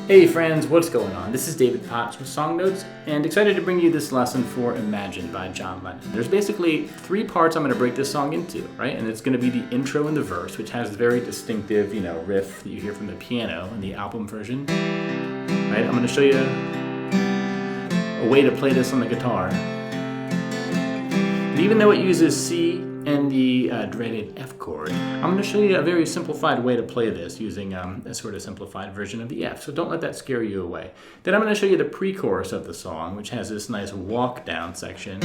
Hey friends, what's going on? This is David Potts with Song Notes, and excited to bring you this lesson for Imagine by John Lennon. There's basically three parts I'm going to break this song into, right? And it's going to be the intro and the verse, which has the very distinctive, riff that you hear from the piano in the album version, right? I'm going to show you a way to play this on the guitar. And even though it uses C and the dreaded F chord, I'm going to show you a very simplified way to play this using a sort of simplified version of the F, so don't let that scare you away. Then I'm going to show you the pre-chorus of the song, which has this nice walk down section.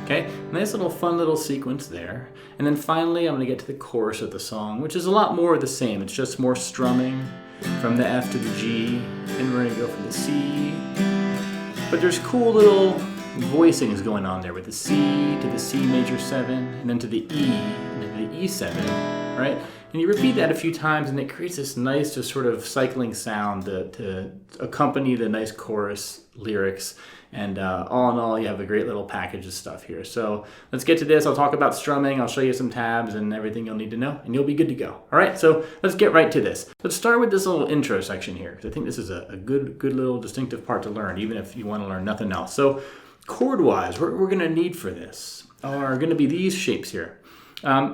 Okay, nice little fun little sequence there. And then finally I'm going to get to the chorus of the song, which is a lot more of the same. It's just more strumming from the F to the G, and we're going to go from the C. But there's cool little voicings going on there with the C to the C major 7, and then to the E, and then to the E7, right? And you repeat that a few times, and it creates this nice, just sort of cycling sound to accompany the nice chorus lyrics. And all in all, you have a great little package of stuff here. So let's get to this. I'll talk about strumming. I'll show you some tabs and everything you'll need to know, and you'll be good to go. All right, so let's get right to this. Let's start with this little intro section here, because I think this is a good little distinctive part to learn, even if you want to learn nothing else. So chord-wise, what we're going to need for this are going to be these shapes here.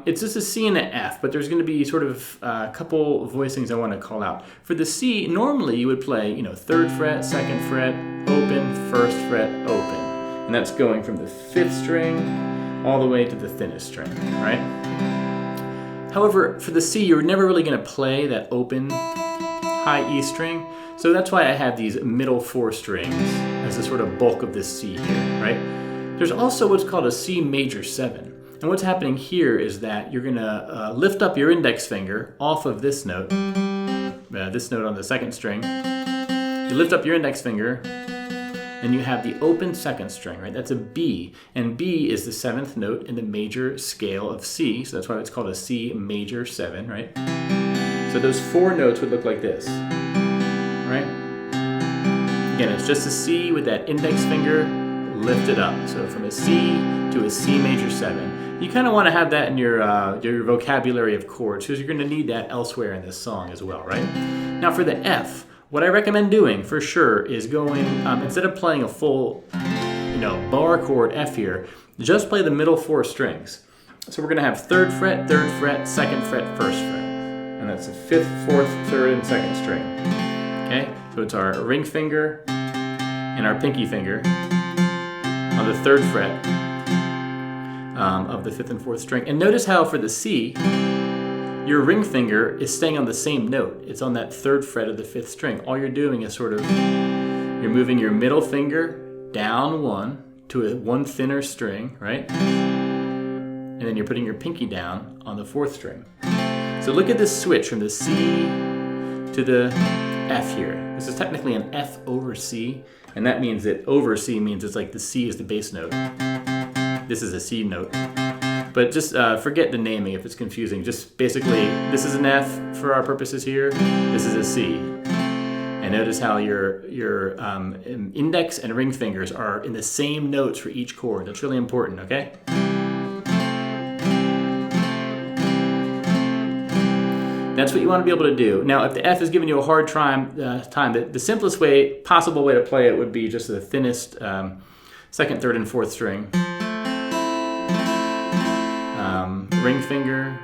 It's just a C and an F, but there's going to be sort of a couple voicings I want to call out. For the C, normally you would play, 3rd fret, 2nd fret, open, 1st fret, open. And that's going from the 5th string all the way to the thinnest string, right? However, for the C, you're never really going to play that open high E string. So that's why I have these middle 4 strings as the sort of bulk of this C here, right? There's also what's called a C major 7. And what's happening here is that you're going to lift up your index finger off of this note on the 2nd string. You lift up your index finger, and you have the open 2nd string, right? That's a B, and B is the 7th note in the major scale of C, so that's why it's called a C major 7, right? So those 4 notes would look like this, right? Again, it's just a C with that index finger lifted up. So from a C to a C major 7. You kind of want to have that in your vocabulary of chords, because you're going to need that elsewhere in this song as well, right? Now for the F, what I recommend doing for sure is going, instead of playing a full, bar chord F here, just play the middle 4 strings. So we're going to have 3rd fret, 3rd fret, 2nd fret, 1st fret. And that's the 5th, 4th, 3rd, and 2nd string. Okay? So it's our ring finger and our pinky finger on the 3rd fret of the 5th and 4th string. And notice how for the C, your ring finger is staying on the same note. It's on that 3rd fret of the 5th string. All you're doing is you're moving your middle finger down 1 to a 1 thinner string, right? And then you're putting your pinky down on the 4th string. So look at this switch from the C to the F here. This is technically an F over C, and that means that over C means it's like the C is the bass note. This is a C note. But just forget the naming if it's confusing. Just basically, this is an F for our purposes here. This is a C. And notice how your index and ring fingers are in the same notes for each chord. That's really important, okay? That's what you want to be able to do. Now, if the F is giving you a hard time, the simplest possible way to play it would be just the thinnest 2nd, 3rd, and 4th string. Ring finger,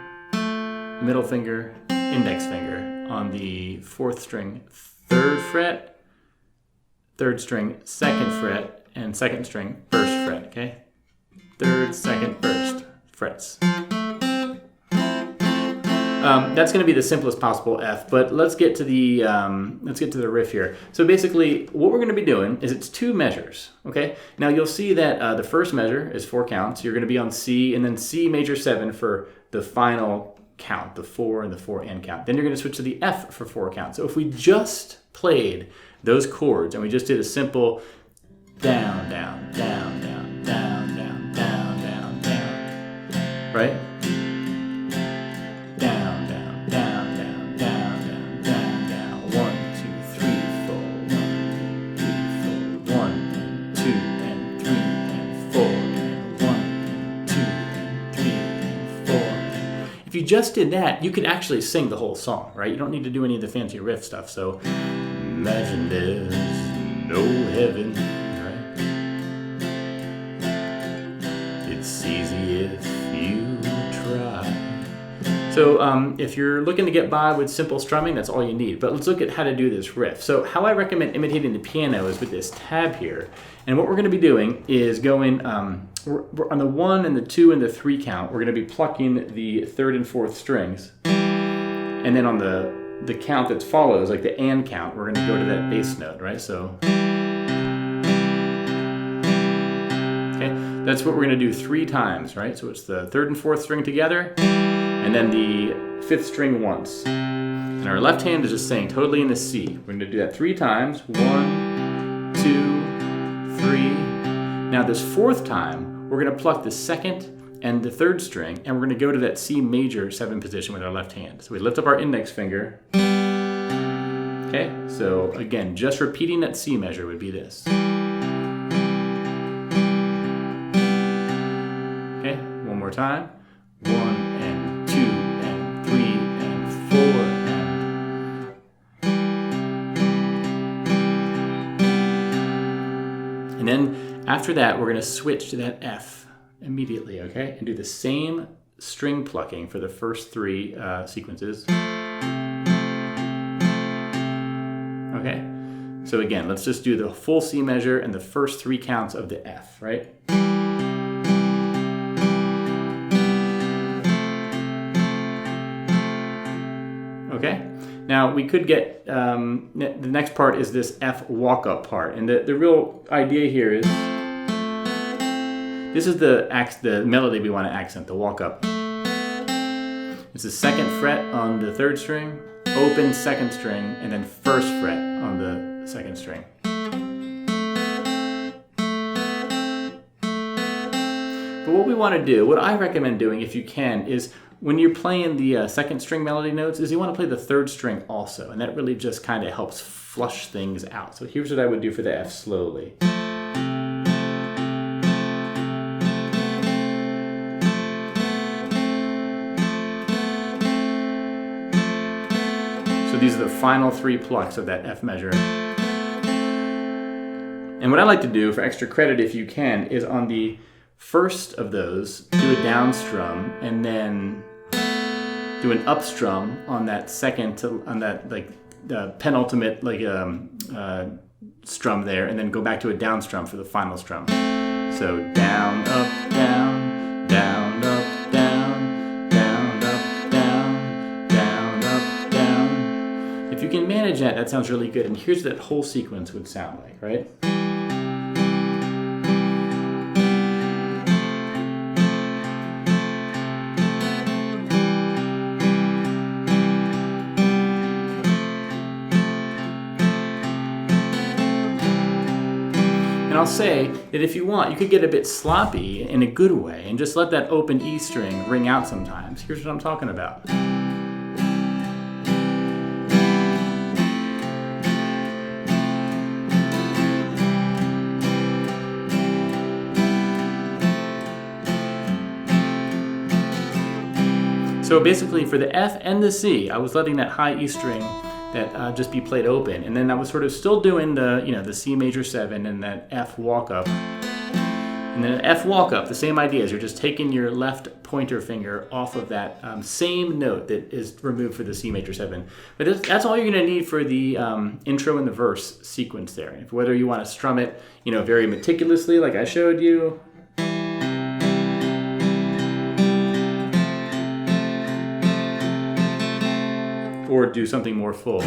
middle finger, index finger on the 4th string, 3rd fret, 3rd string, 2nd fret, and 2nd string, 1st fret, okay? 3rd, 2nd, 1st frets. That's going to be the simplest possible F, but let's get to the riff here. So basically, what we're going to be doing is it's 2 measures. Okay. Now you'll see that the first measure is 4 counts. You're going to be on C, and then C major 7 for the final count, the 4 and the 4 and count. Then you're going to switch to the F for 4 counts. So if we just played those chords and we just did a simple down, down, down, down, down, down, down, down, down, right? if you just did that, you could actually sing the whole song, right? You don't need to do any of the fancy riff stuff. So imagine there's no heaven, right? It's easy if you try. So if you're looking to get by with simple strumming, that's all you need. But let's look at how to do this riff. So how I recommend imitating the piano is with this tab here. And what we're going to be doing is going we're on the 1 and the 2 and the 3 count. We're going to be plucking the 3rd and 4th strings. And then on the count that follows, like the and count, we're going to go to that bass note, right? So, okay, that's what we're going to do 3 times, right? So it's the 3rd and 4th string together, and then the 5th string once. And our left hand is just saying totally in the C. We're going to do that 3 times. 1, 2, 3. Now this 4th time, we're going to pluck the 2nd and the 3rd string, and we're going to go to that C major 7 position with our left hand. So we lift up our index finger. Okay, so again, just repeating that C measure would be this. Okay, one more time. 1 and 2 and 3 and 4 and then after that, we're going to switch to that F immediately, okay? And do the same string plucking for the first 3 sequences. Okay? So again, let's just do the full C measure and the first 3 counts of the F, right? Okay? Now we could get, the next part is this F walk-up part. And the real idea here is, this is the melody we want to accent, the walk-up. It's the 2nd fret on the 3rd string, open 2nd string, and then 1st fret on the 2nd string. But what we want to do, what I recommend doing if you can, is when you're playing the 2nd string melody notes, is you want to play the 3rd string also, and that really just kind of helps flush things out. So here's what I would do for the F slowly. So these are the final 3 plucks of that F measure. And what I like to do for extra credit, if you can, is on the first of those, do a down strum, and then do an up strum on that second, on that like the penultimate strum there, and then go back to a down strum for the final strum. So down, up, down, down, up, down, down, up, down, down, up, down. If you can manage that, that sounds really good. And here's what that whole sequence would sound like, right? And I'll say that if you want, you could get a bit sloppy in a good way and just let that open E string ring out sometimes. Here's what I'm talking about. So basically for the F and the C, I was letting that high E string that just be played open, and then I was sort of still doing the the C major 7 and that F walk up, and then an F walk up. The same idea is you're just taking your left pointer finger off of that same note that is removed for the C major 7. But that's all you're going to need for the intro and the verse sequence there. And whether you want to strum it, very meticulously like I showed you. Or do something more full.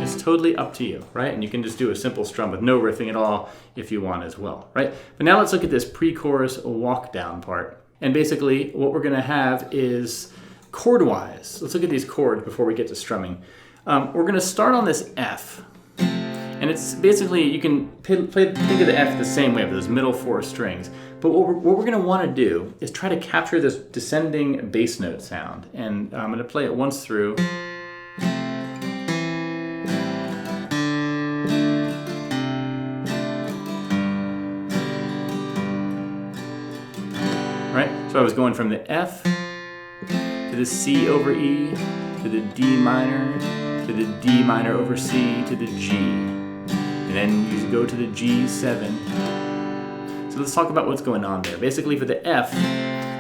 It's totally up to you, right? And you can just do a simple strum with no riffing at all if you want as well, right? But now let's look at this pre-chorus walk down part. And basically what we're gonna have is chord-wise. Let's look at these chords before we get to strumming. We're gonna start on this F. And it's basically, you can think of the F the same way, with those middle 4 strings. But what we're going to want to do is try to capture this descending bass note sound. And I'm going to play it once through. right? So I was going from the F to the C over E, to the D minor, to the D minor over C, to the G. And then you go to the G7. So let's talk about what's going on there. Basically for the F,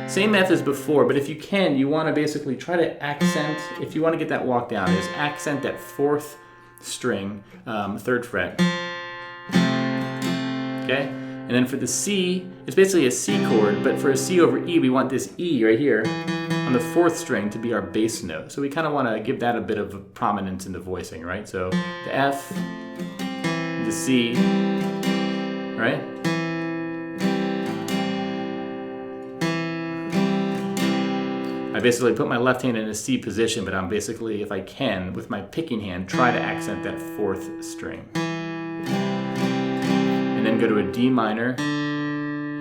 same F as before, but if you can, you want to basically try to accent, if you want to get that walk down, is accent that 4th string, 3rd fret. Okay? And then for the C, it's basically a C chord, but for a C over E, we want this E right here on the 4th string to be our bass note. So we kind of want to give that a bit of prominence in the voicing, right? So the F, the C, right? I basically put my left hand in a C position, but I'm basically, if I can, with my picking hand, try to accent that 4th string. And then go to a D minor,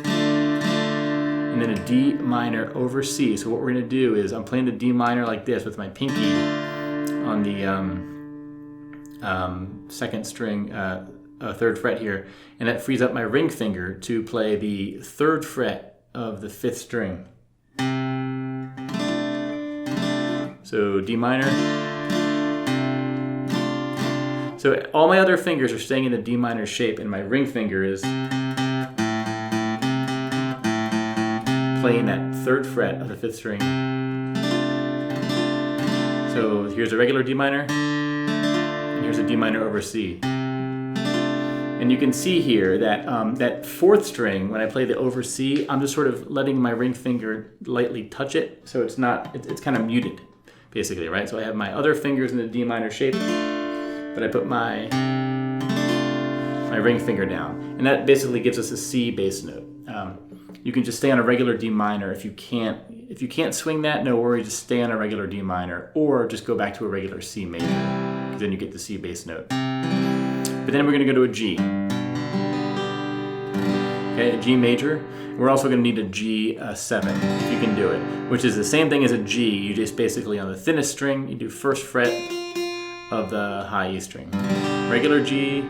and then a D minor over C. So what we're going to do is I'm playing the D minor like this with my pinky on the 2nd string, 3rd fret here, and that frees up my ring finger to play the 3rd fret of the 5th string. So D minor. So all my other fingers are staying in the D minor shape, and my ring finger is playing that 3rd fret of the 5th string. So here's a regular D minor, and here's a D minor over C. And you can see here that that 4th string, when I play the over C, I'm just sort of letting my ring finger lightly touch it, so it's not, it's kind of muted, basically, right? So I have my other fingers in the D minor shape, but I put my ring finger down, and that basically gives us a C bass note. You can just stay on a regular D minor. If you can't swing that, no worries, just stay on a regular D minor, or just go back to a regular C major, because then you get the C bass note. But then we're going to go to a G. Okay, a G major. We're also going to need a G7, if you can do it, which is the same thing as a G. You just basically, on the thinnest string, you do 1st fret of the high E string. Regular G,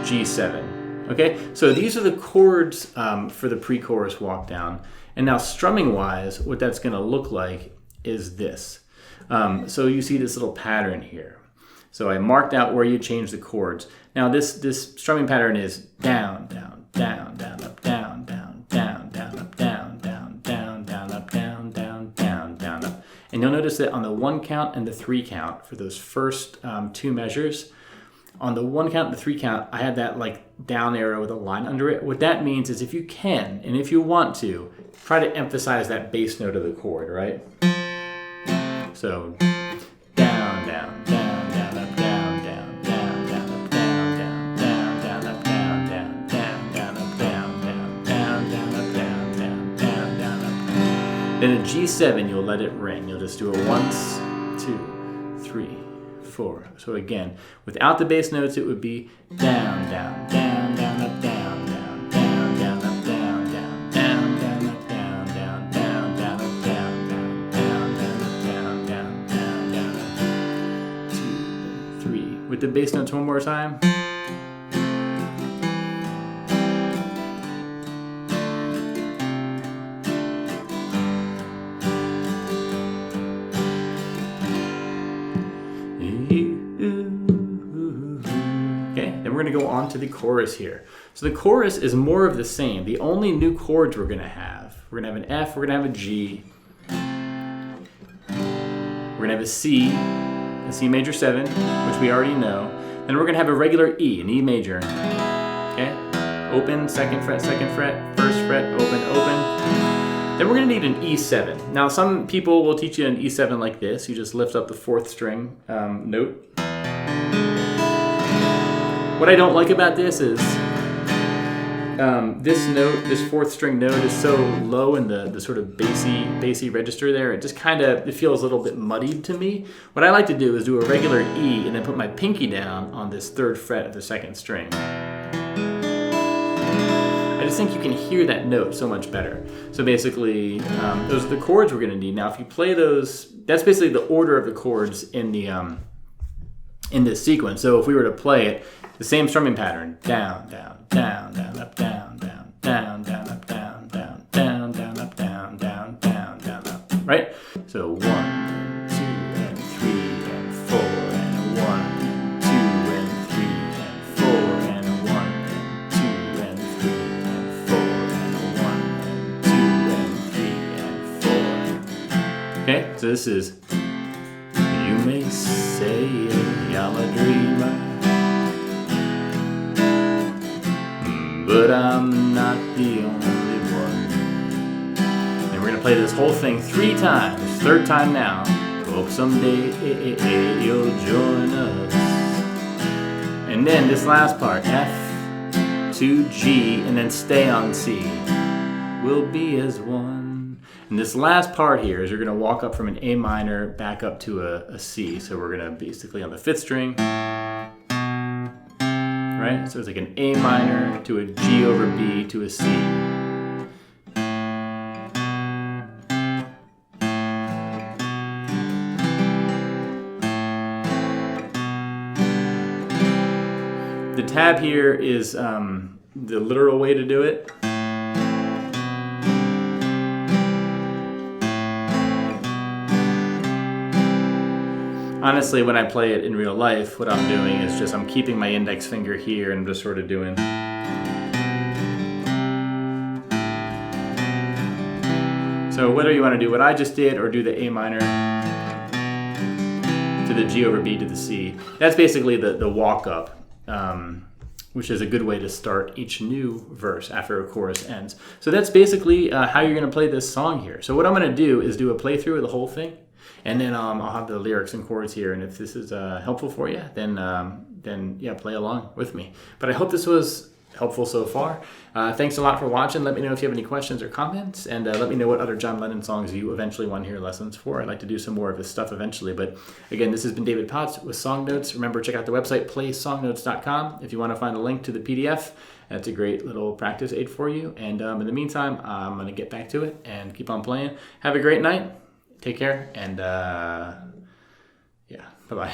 G7. Okay, so these are the chords for the pre-chorus walk down. And now strumming-wise, what that's going to look like is this. So you see this little pattern here. So I marked out where you change the chords. Now this strumming pattern is down, down, down, down, up, down, down, down, down, up, down, down, down, down, up, down, down, down, down, up. And you'll notice that on the 1 count and the 3 count, for those first 2 measures, on the 1 count and the 3 count, I had that like down arrow with a line under it. What that means is if you can, and if you want to, try to emphasize that bass note of the chord, right? So down, down, down, down, up, down, down, down, down, up, down, down, down, down, up, down, down, down, down, up, down, down, down, down, up, down, down, down, down, up. Then a G7, you'll let it ring. You'll just do it 1, 2, 3, 4. So again, without the bass notes, it would be down, down, down, down, up, down, down, down, down, up, down, down, down, down, up, down, down, down, down, up, down, down, down, down, up, down, down, down, down, up. 2, 3. With the bass notes one more time. We're going to go on to the chorus here. So the chorus is more of the same. The only new chords we're going to have an F, we're going to have a G, we're going to have a C major 7, which we already know. Then we're going to have a regular E, an E major. Okay? Open, 2nd fret, 1st fret, open, open. Then we're going to need an E7. Now some people will teach you an E7 like this. You just lift up the 4th string note. What I don't like about this is this note, this 4th string note, is so low in the sort of bassy register there. It just kind of, it feels a little bit muddied to me. What I like to do is do a regular E and then put my pinky down on this 3rd fret of the 2nd string. I just think you can hear that note so much better. So basically, those are the chords we're going to need. Now, if you play those, that's basically the order of the chords in this sequence. So if we were to play it, the same strumming pattern, down, down, down, down, up, down, down, down, down, up, down, down, down, down, up, down. So this is, you may say I'm a dreamer, but I'm not the only one. And we're gonna play this whole thing 3 times, 3rd time now. Hope someday you'll join us. And then this last part, F to G, and then stay on C. We'll be as one. And this last part here is you're gonna walk up from an A minor back up to a C. So we're gonna basically on the 5th string, right? So it's like an A minor to a G over B to a C. The tab here is the literal way to do it. Honestly, when I play it in real life, what I'm doing is just I'm keeping my index finger here and I'm just sort of doing. So whether you want to do what I just did or do the A minor to the G over B to the C, that's basically the walk up. Which is a good way to start each new verse after a chorus ends. So that's basically how you're going to play this song here. So what I'm going to do is do a playthrough of the whole thing, and then I'll have the lyrics and chords here. And if this is helpful for you, then yeah, play along with me. But I hope this was helpful so far. Thanks a lot for watching. Let me know if you have any questions or comments, and let me know what other John Lennon songs you eventually want to hear lessons for. I'd like to do some more of his stuff eventually. But again, this has been David Potts with Song Notes. Remember, check out the website, playsongnotes.com, if you want to find a link to the PDF. That's a great little practice aid for you. And in the meantime, I'm going to get back to it and keep on playing. Have a great night. Take care. And yeah, bye-bye.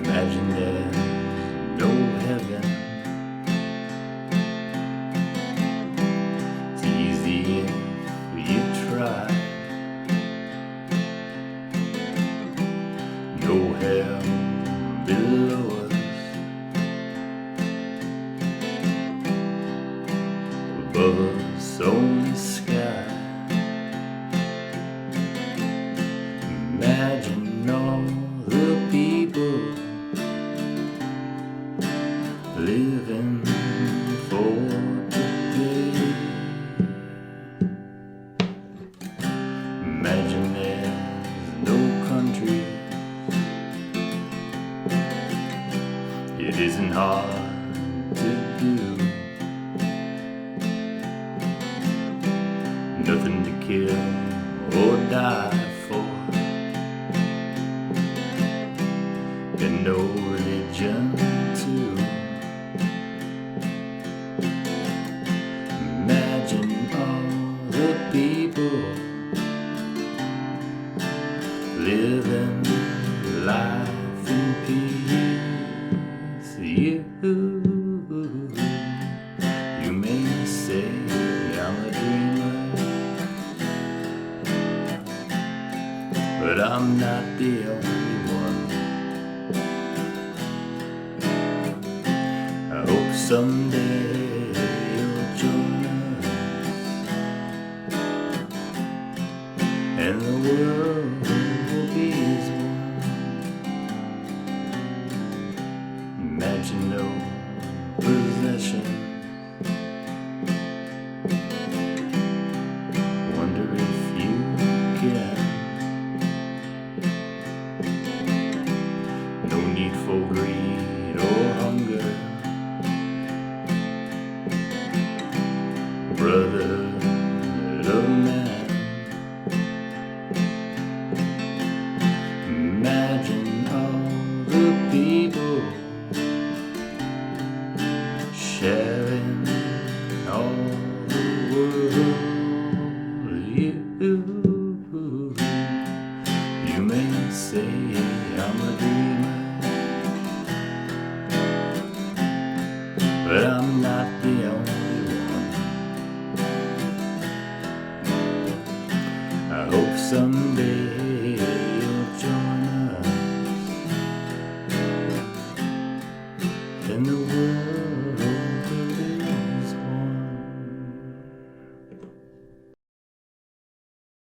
Imagine there's no heaven. It's easy if you try. No hell below us. Above us only sky. Imagine all the people living for today. Imagine there's no country. It isn't hard to do. Nothing to kill or die for, and no religion too. Imagine all the people living life in peace. You may say I'm a dreamer, but I'm not the only one. I hope someday you'll join us, and the world will be as one. Imagine no possession. Wonder if you can. No need for greed or hunger. Brotherhood of man. Imagine all the people sharing all the world. You